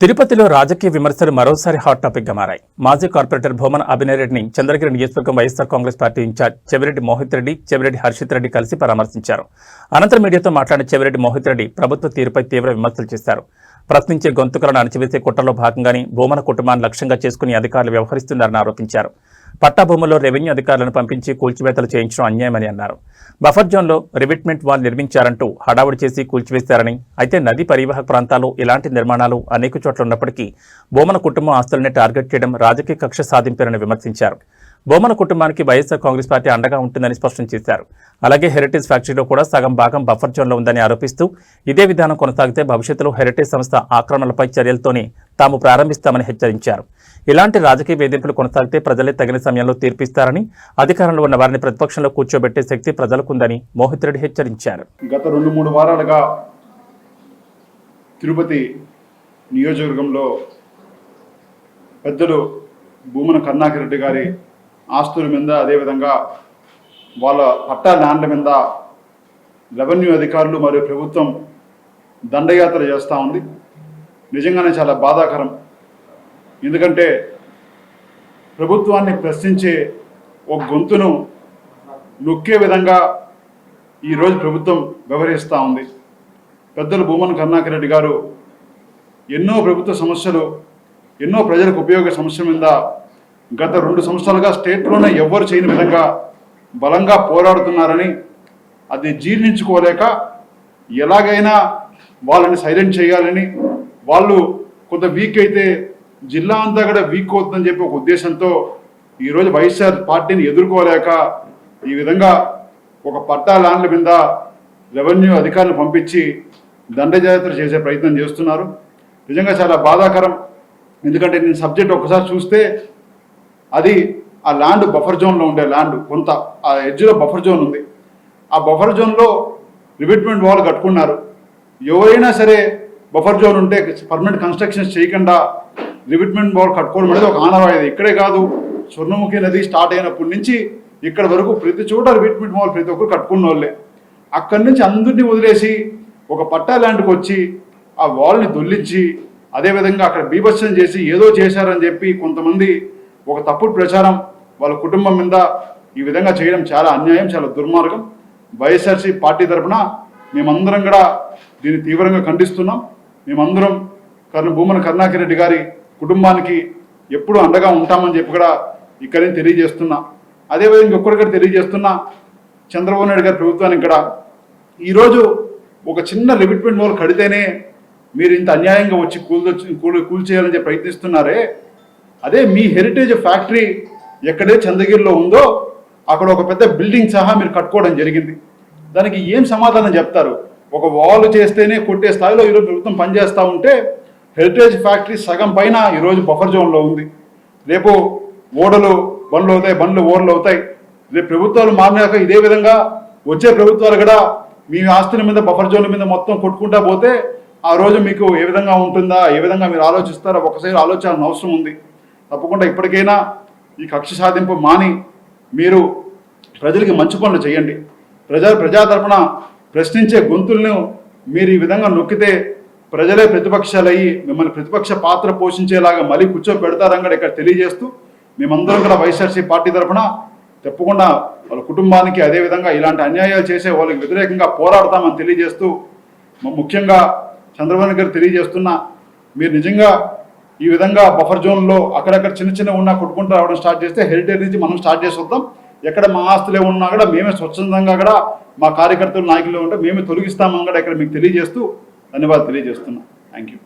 తిరుపతిలో రాజకీయ విమర్శలు మరోసారి హాట్ టాపిక్ గా మారాయి. మాజీ కార్పొరేటర్ భూమన అభినయ్ రెడ్డిని చంద్రగిరి నియోజకవర్గం వైఎస్ఆర్ కాంగ్రెస్ పార్టీ ఇన్ఛార్జ్ చెవిరెడ్డి మోహిత్ రెడ్డి, చెవిరెడ్డి హర్షిత్ రెడ్డి కలిసి పరామర్శించారు. అనంతరం మీడియాతో మాట్లాడిన చెవిరెడ్డి మోహిత్ రెడ్డి ప్రభుత్వ తీరుపై తీవ్ర విమర్శలు చేశారు. ప్రశ్నించే గొంతుకలను అణచివేసే కుట్రలో భాగంగానే భూమన కుటుంబాన్ని లక్ష్యంగా చేసుకుని అధికారులు వ్యవహరిస్తున్నారని ఆరోపించారు. పట్టా భూముల్లో రెవెన్యూ అధికారులను పంపించి కూల్చివేతలు చేయించడం అన్యాయమని అన్నారు. బఫర్ జోన్లో రివిట్మెంట్ వాల్ నిర్మించారంటూ హడావుడి చేసి కూల్చివేశారని, అయితే నదీ పరివాహక ప్రాంతాల్లో ఇలాంటి నిర్మాణాలు అనేక చోట్ల ఉన్నప్పటికీ భూమన కుటుంబం ఆస్తులనే టార్గెట్ చేయడం రాజకీయ కక్ష సాధింపారని విమర్శించారు. భూమన కుటుంబానికి వైఎస్ఆర్ కాంగ్రెస్ పార్టీ అండగా ఉంటుందని స్పష్టం చేశారు. అలాగే హెరిటేజ్ ఫ్యాక్టరీలో కూడా సగం భాగం బఫర్ జోన్లో ఉందని ఆరోపిస్తూ ఇదే విధానం కొనసాగితే భవిష్యత్తులో హెరిటేజ్ సంస్థ ఆక్రమణలపై చర్యలతోనే తాము ప్రారంభిస్తామని హెచ్చరించారు. ఇలాంటి రాజకీయ వేధింపులు కొనసాగితే ప్రజలే తగిన సమయంలో తీర్పిస్తారని, అధికారంలో ఉన్న వారిని ప్రతిపక్షంలో కూర్చోబెట్టే శక్తి ప్రజలకుందని మోహిత్ రెడ్డి హెచ్చరించారు. గత 2-3 వారాలుగా తిరుపతి నియోజకవర్గంలో పెద్దలు భూమన కరుణాకర్ రెడ్డి గారి ఆస్తుల మీద, అదేవిధంగా వాళ్ళ పట్టా ల్యాండ్ల మీద రెవెన్యూ అధికారులు మరియు ప్రభుత్వం దండయాత్ర చేస్తూ ఉంది. నిజంగానే చాలా బాధాకరం. ఎందుకంటే ప్రభుత్వాన్ని ప్రశ్నించే ఒక గొంతును నొక్కే విధంగా ఈరోజు ప్రభుత్వం వ్యవహరిస్తూ ఉంది. పెద్దలు భూమన కరుణాకర్ రెడ్డి గారు ఎన్నో ప్రభుత్వ సమస్యలు, ఎన్నో ప్రజలకు ఉపయోగ సమస్య మీద గత 2 సంవత్సరాలుగా స్టేట్లోనే ఎవ్వరు చేయని విధంగా బలంగా పోరాడుతున్నారని, అది జీర్ణించుకోలేక ఎలాగైనా వాళ్ళని సైలెంట్ చేయాలని, వాళ్ళు కొంత వీక్ అయితే జిల్లా అంతా కూడా వీక్ అవుతుందని చెప్పి ఒక ఉద్దేశంతో ఈరోజు వైఎస్ఆర్ పార్టీని ఎదుర్కోలేక ఈ విధంగా ఒక పట్టా ల్యాండ్ల మీద రెవెన్యూ అధికారులను పంపించి దండయాత్ర చేసే ప్రయత్నం చేస్తున్నారు. నిజంగా చాలా బాధాకరం. ఎందుకంటే నేను సబ్జెక్ట్ ఒకసారి చూస్తే అది ఆ ల్యాండ్ బఫర్ జోన్లో ఉండే ల్యాండ్, కొంత ఆ ఎడ్జ్లో బఫర్ జోన్ ఉంది. ఆ బఫర్ జోన్లో రివిట్మెంట్ వాల్ కట్టుకున్నారు. ఎవరైనా సరే బఫర్ జోన్ ఉంటే పర్మనెంట్ కన్స్ట్రక్షన్స్ చేయకుండా రివిట్మెంట్ వాల్ కట్టుకోవడం అనేది ఒక ఆనవాయితీ. ఇక్కడే కాదు, స్వర్ణముఖి నది స్టార్ట్ అయినప్పటి నుంచి ఇక్కడ వరకు ప్రతి చోట రివిట్మెంట్ వాల్ ప్రతి ఒక్కరు కట్టుకున్న వాళ్ళే. అక్కడి నుంచి అందరినీ వదిలేసి ఒక పట్టా ల్యాండ్కి వచ్చి ఆ వాల్ని దొల్లించి, అదేవిధంగా అక్కడ బీభత్సం చేసి ఏదో చేశారని చెప్పి కొంతమంది ఒక తప్పుడు ప్రచారం వాళ్ళ కుటుంబం మీద ఈ విధంగా చేయడం చాలా అన్యాయం, చాలా దుర్మార్గం. వైఎస్ఆర్సీ పార్టీ తరఫున మేమందరం కూడా దీన్ని తీవ్రంగా ఖండిస్తున్నాం. మేమందరం భూమన కరుణాకర్ రెడ్డి గారి కుటుంబానికి ఎప్పుడూ అండగా ఉంటామని చెప్పి కూడా ఇక్కడి నుంచి తెలియజేస్తున్నా. అదేవిధంగా ఒక్కరికడ తెలియజేస్తున్నా, చంద్రబాబు నాయుడు గారి ప్రభుత్వానికి కూడా ఈరోజు ఒక చిన్న రివిట్మెంట్ వాల్ కడితేనే మీరు ఇంత అన్యాయంగా వచ్చి కూల్చేయాలని చెప్పి ప్రయత్నిస్తున్నారే, అదే మీ హెరిటేజ్ ఫ్యాక్టరీ ఎక్కడే చంద్రగిరిలో ఉందో అక్కడ ఒక పెద్ద బిల్డింగ్ సహా మీరు కట్టుకోవడం జరిగింది. దానికి ఏం సమాధానం చెప్తారు? ఒక వాల్ చేస్తేనే కొట్టే స్థాయిలో ఈరోజు ప్రభుత్వం పనిచేస్తూ ఉంటే హెరిటేజ్ ఫ్యాక్టరీ సగం పైన ఈరోజు బఫర్ జోన్లో ఉంది. రేపు ఓడలు బండ్లు అవుతాయి, బండ్లు ఓడలు అవుతాయి. రేపు ప్రభుత్వాలు మారినాక ఇదే విధంగా వచ్చే ప్రభుత్వాలు కూడా మీ ఆస్తుల మీద బఫర్ జోన్ల మీద మొత్తం కొట్టుకుంటా పోతే ఆ రోజు మీకు ఏ విధంగా ఉంటుందా, ఏ విధంగా మీరు ఆలోచిస్తారో ఒకసారి ఆలోచన అవసరం ఉంది. తప్పకుండా ఇప్పటికైనా ఈ కక్ష సాధింపు మాని మీరు ప్రజలకి మంచి పనులు చేయండి. ప్రజా తరపున ప్రశ్నించే గొంతులను మీరు ఈ విధంగా నొక్కితే ప్రజలే ప్రతిపక్షాలయ్యి మిమ్మల్ని ప్రతిపక్ష పాత్ర పోషించేలాగా మళ్ళీ కూర్చోబెడతారని కూడా ఇక్కడ తెలియజేస్తూ, మేమందరం కూడా వైఎస్ఆర్సీ పార్టీ తరఫున తప్పకుండా వాళ్ళ కుటుంబానికి, అదేవిధంగా ఇలాంటి అన్యాయాలు చేసే వాళ్ళకి వ్యతిరేకంగా పోరాడతామని తెలియజేస్తూ, ముఖ్యంగా చంద్రబాబు గారు తెలియజేస్తున్నా, మీరు నిజంగా ఈ విధంగా బఫర్ జోన్లో అక్కడక్కడ చిన్న ఉన్నా కొట్టుకుంటూ రావడం స్టార్ట్ చేస్తే హెరిటేజ్ నుంచి మనం స్టార్ట్ చేసి వద్దాం. ఎక్కడ మా ఆస్తులే ఉన్నా కూడా మేమే స్వచ్ఛందంగా కూడా మా కార్యకర్తలు, నాయకులు ఉంటే మేమే తొలగిస్తామని కూడా ఇక్కడ మీకు తెలియజేస్తూ ధన్యవాదాలు తెలియజేస్తున్నాం. Thank you.